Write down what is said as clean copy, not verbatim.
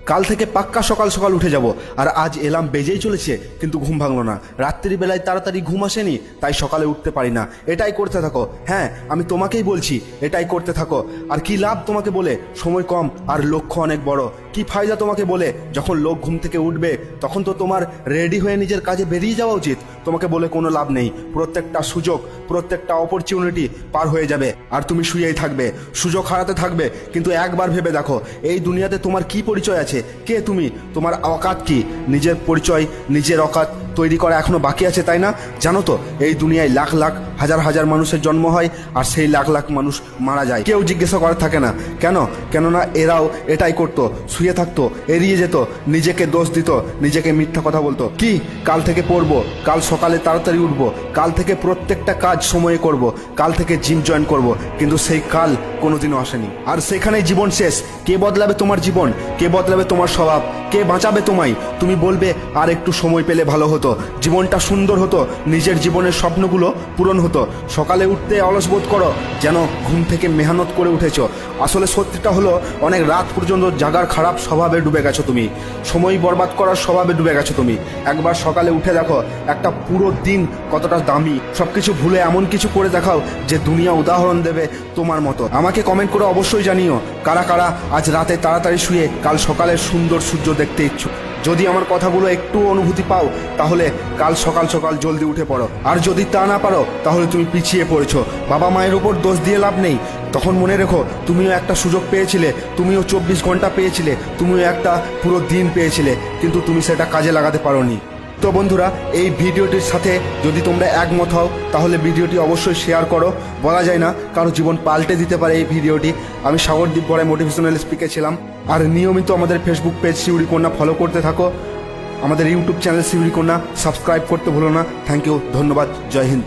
কাল থেকে পাক্কা সকাল সকাল উঠে যাব। আর আজ এলাম বেজেই চলেছে কিন্তু ঘুম ভাঙলো না। রাত্রির বেলায় তাড়াতাড়ি ঘুম আসেনি, তাই সকালে উঠতে পারি না। এটাই করতে থাকো, হ্যাঁ আমি তোমাকেই বলছি, এটাই করতে থাকো। আর কি লাভ তোমাকে বলে, সময় কম আর লক্ষ্য অনেক বড়। কি ফায়দা তোমাকে বলে, যখন লোক ঘুম থেকে উঠবে তখন তো তোমার রেডি হয়ে নিজের কাজে বেরিয়ে যাওয়া উচিত। তোমাকে বলে কোনো লাভ নেই। প্রত্যেকটা সুযোগ, প্রত্যেকটা অপরচুনিটি পার হয়ে যাবে আর তুমি শুয়েই থাকবে, সুযোগ হারাতে থাকবে। কিন্তু একবার ভেবে দেখো, এই দুনিয়াতে তোমার কি পরিচয় আছে, কে তুমি, তোমার অকাত কি? নিজের পরিচয়, নিজের অকাত তৈরি করা এখনো বাকি আছে, তাই না? জানো তো এই দুনিয়ায় লাখ লাখ হাজার হাজার মানুষের জন্ম হয় আর সেই লাখ লাখ মানুষ মারা যায়, কেউ জিজ্ঞাসা করার থাকে না। কেননা এরাও এটাই করতো, শুয়ে থাকতো, এড়িয়ে যেত, নিজেকে দোষ দিত, নিজেকে মিথ্যা কথা বলতো। কি কাল থেকে পড়বো, কাল সকালে তাড়াতাড়ি উঠবো, কাল থেকে প্রত্যেকটা কাজ সময়ে করব, কাল থেকে জিম জয়েন করব, কিন্তু সেই কাল কোনোদিনও আসেনি। আর সেখানেই জীবন শেষ। কে বদলাবে তোমার জীবন, কে বদলাবে তোমার স্বভাব, কে বাঁচাবে তোমায়? তুমি বলবে আর একটু সময় পেলে ভালো হতো, জীবনটা সুন্দর হতো, নিজের জীবনের স্বপ্নগুলো পূরণ হতো। সকালে উঠতে অলস বোধ করো, যেন ঘুম থেকে মেহনত করে উঠেছ। আসলে সত্যিটা হলো, অনেক রাত পর্যন্ত জাগার খারাপ স্বভাবে ডুবে গেছো তুমি, সময় বরবাদ করার স্বভাবে ডুবে গেছো তুমি। একবার সকালে উঠে দেখো একটা পুরো দিন কতটা দামি। সবকিছু ভুলে এমন কিছু করে দেখাও যে দুনিয়া উদাহরণ দেবে তোমার মতো। আমাকে কমেন্ট করে অবশ্যই জানিও কারা কারা আজ রাতে তাড়াতাড়ি শুয়ে কাল সকালের সুন্দর সূর্য দেখতে ইচ্ছুক। যদি আমার কথাগুলো একটু অনুভূতি পাও তাহলে কাল সকাল সকাল জলদি উঠে পড়ো। আর যদি তা না পারো তাহলে তুমি পিছিয়ে পড়েছো। বাবা মায়ের উপর দোষ দিয়ে লাভ নেই। তখন মনে রেখো, তুমিও একটা সুযোগ পেয়েছিলে, তুমিও 24 ঘন্টা পেয়েছিলে, তুমিও একটা পুরো দিন পেয়েছিলে, কিন্তু তুমি সেটা কাজে লাগাতে পারোনি। তো বন্ধুরা, এই ভিডিওটির সাথে যদি তোমরা একমত হও তাহলে ভিডিওটি অবশ্যই শেয়ার করো। বলা যায় না, কারো জীবন পাল্টে দিতে পারে এই ভিডিওটি। আমি সাগরদীপ বড়াই মোটিভেশনাল স্পিকার ছিলাম। আর নিয়মিত আমাদের ফেসবুক পেজ শিউরি কন্যা ফলো করতে থাকো, আমাদের ইউটিউব চ্যানেল শিউরি কন্যা সাবস্ক্রাইব করতে ভুলো না। থ্যাংক ইউ, ধন্যবাদ, জয় হিন্দ।